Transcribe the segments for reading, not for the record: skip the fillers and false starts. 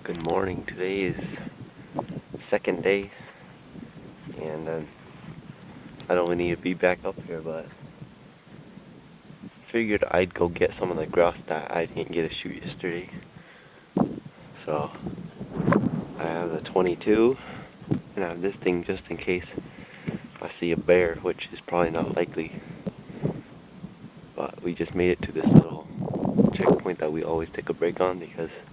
Good morning. Today is second day, and I don't need to be back up here, but figured I'd go get some of the grouse that I didn't get to shoot yesterday. So I have the 22, and I have this thing just in case I see a bear, which is probably not likely. But we just made it to this little checkpoint that we always take a break on because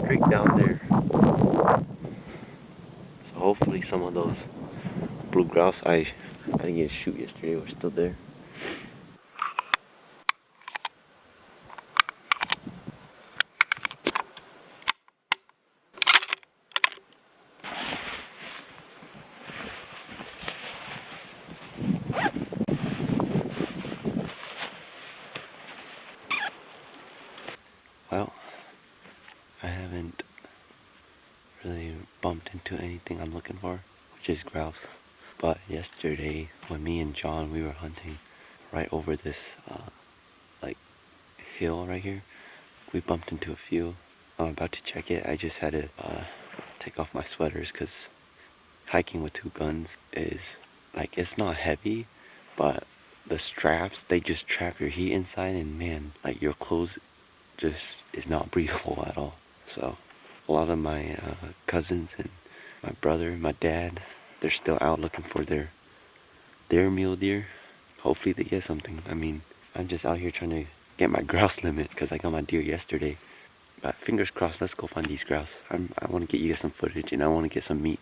straight down there. So hopefully some of those blue grouse I didn't get to shoot yesterday were still there. Well, I haven't really bumped into anything I'm looking for, which is grouse. But yesterday, when me and John, we were hunting right over this like hill right here, we bumped into a few. I'm about to check it. I just had to take off my sweaters because hiking with two guns is like, it's not heavy, but the straps, they just trap your heat inside, and man, like your clothes just is not breathable at all. So a lot of my cousins and my brother, my dad, they're still out looking for their mule deer. Hopefully they get something. I mean, I'm just out here trying to get my grouse limit because I got my deer yesterday. But fingers crossed, let's go find these grouse. I want to get you guys some footage, and I want to get some meat.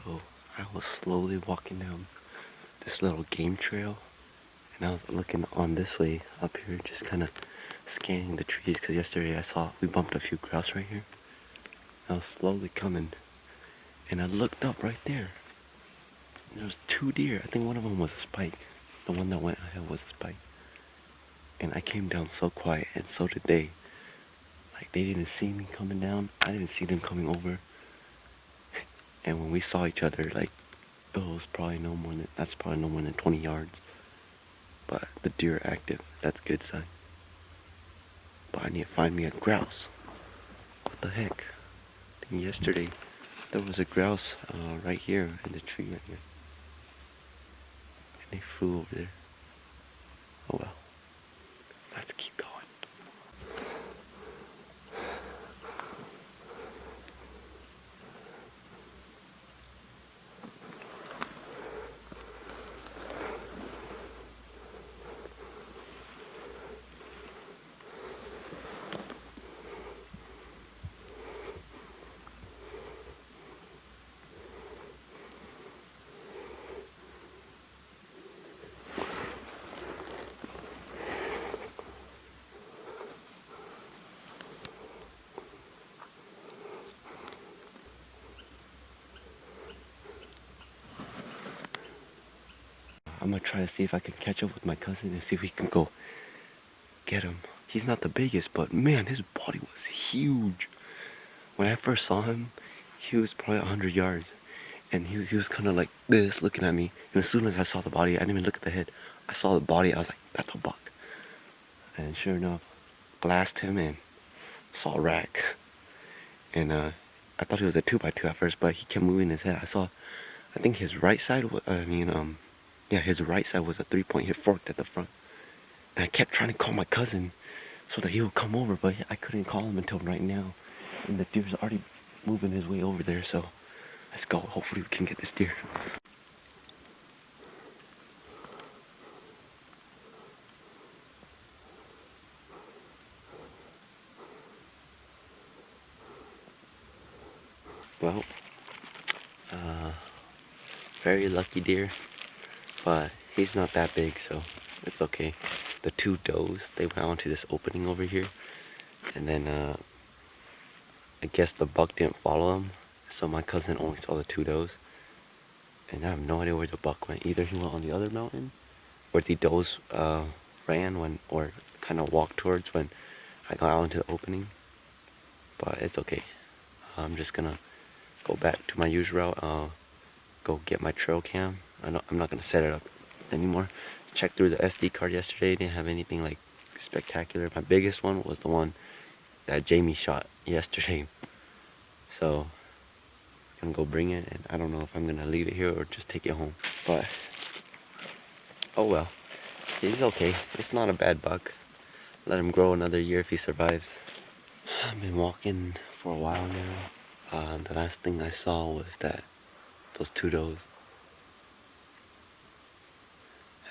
So I was slowly walking down this little game trail, and I was looking on this way up here, just kind of scanning the trees because yesterday we bumped a few grouse right here. I was slowly coming, and I looked up right there. And there was two deer. I think one of them was a spike. The one that went ahead was a spike. And I came down so quiet, and so did they. Like, they didn't see me coming down. I didn't see them coming over. And when we saw each other, like, that's probably no more than 20 yards. But the deer are active. That's a good sign. But I need to find me a grouse. What the heck? I think yesterday there was a grouse right here in the tree right here. And they flew over there. Oh well. Let's keep going. I'm gonna try to see if I can catch up with my cousin and see if we can go get him. He's not the biggest, but man, his body was huge. When I first saw him, he was probably 100 yards. And he was kind of like this, looking at me. And as soon as I saw the body, I didn't even look at the head. I saw the body, I was like, that's a buck. And sure enough, glassed him and saw a rack. And I thought he was a 2x2 at first, but he kept moving his head. I think his right side, his right side was a 3-point hit, forked at the front. And I kept trying to call my cousin so that he would come over, but I couldn't call him until right now. And the deer's already moving his way over there, so let's go. Hopefully we can get this deer. Well, very lucky deer, but he's not that big, so it's okay. The two does, they went onto this opening over here, and then I guess the buck didn't follow him, so my cousin only saw the two does, and I have no idea where the buck went. Either he went on the other mountain, or the does ran when, or kind of walked towards when I got out into the opening. But it's okay. I'm just gonna go back to my usual route. Go get my trail cam. I'm not gonna set it up anymore. Checked through the SD card yesterday. Didn't have anything like spectacular. My biggest one was the one that Jamie shot yesterday. So I'm gonna go bring it, and I don't know if I'm gonna leave it here or just take it home. But oh well, he's okay. It's not a bad buck. Let him grow another year if he survives. I've been walking for a while now. The last thing I saw was that those two does.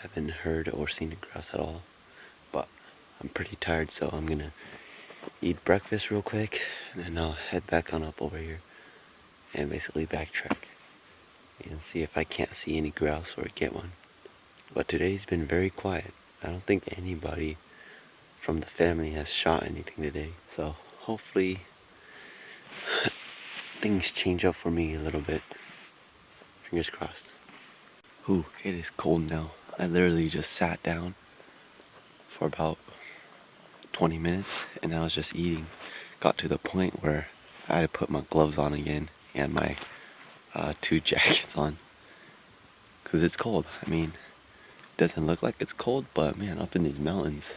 Haven't heard or seen a grouse at all, but I'm pretty tired, so I'm gonna eat breakfast real quick, and then I'll head back on up over here and basically backtrack and see if I can't see any grouse or get one. But today's been very quiet. I don't think anybody from the family has shot anything today, so hopefully things change up for me a little bit. Fingers crossed. Ooh, it is cold now. I literally just sat down for about 20 minutes and I was just eating. Got to the point where I had to put my gloves on again and my two jackets on, because it's cold. I mean, it doesn't look like it's cold, but man, up in these mountains,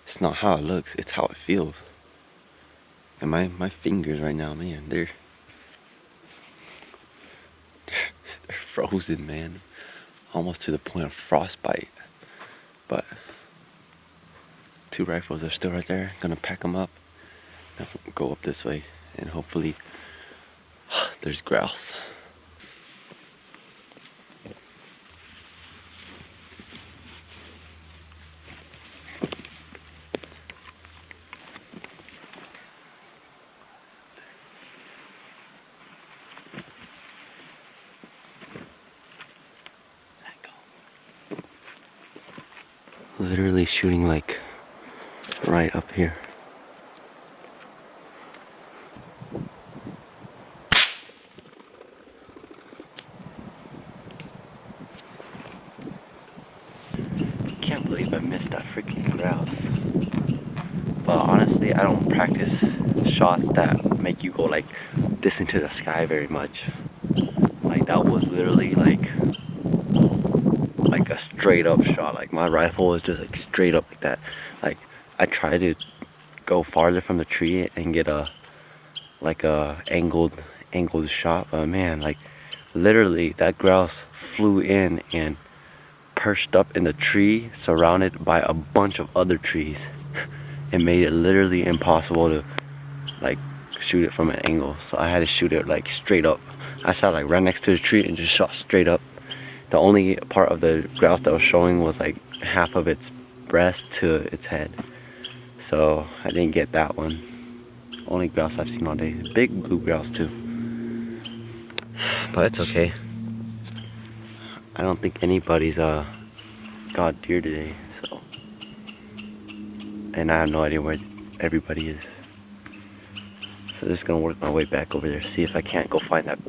it's not how it looks, it's how it feels. And my fingers right now, man, they're frozen, man. Almost to the point of frostbite. But two rifles are still right there. Gonna pack them up. Now go up this way and hopefully there's grouse. Literally shooting like right up here. Can't believe I missed that freaking grouse. But honestly, I don't practice shots that make you go like this into the sky very much. Like that was literally like a straight up shot. Like my rifle was just like straight up like that. Like I tried to go farther from the tree and get a angled shot, but man, like literally that grouse flew in and perched up in the tree surrounded by a bunch of other trees. It made it literally impossible to like shoot it from an angle, so I had to shoot it like straight up. I sat like right next to the tree and just shot straight up. The only part of the grouse that was showing was like half of its breast to its head, so I didn't get that one. Only grouse I've seen all day. Big blue grouse too, but it's okay. I don't think anybody's got deer today, so, and I have no idea where everybody is. So just gonna work my way back over there, see if I can't go find that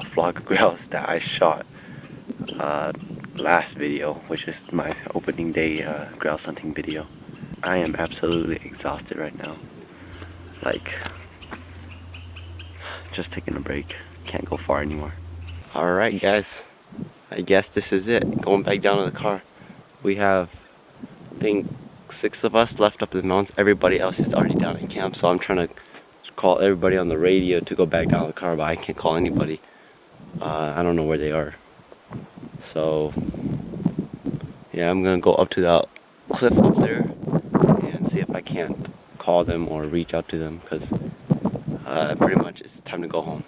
flock grouse that I shot last video, which is my opening day grouse hunting video. I am absolutely exhausted right now. Like, just taking a break. Can't go far anymore. Alright guys, I guess this is it. Going back down to the car. We have, I think, 6 of us left up in the mountains. Everybody else is already down at camp, so I'm trying to call everybody on the radio to go back down to the car, but I can't call anybody. I don't know where they are. So yeah, I'm gonna go up to that cliff up there and see if I can't call them or reach out to them, because pretty much it's time to go home.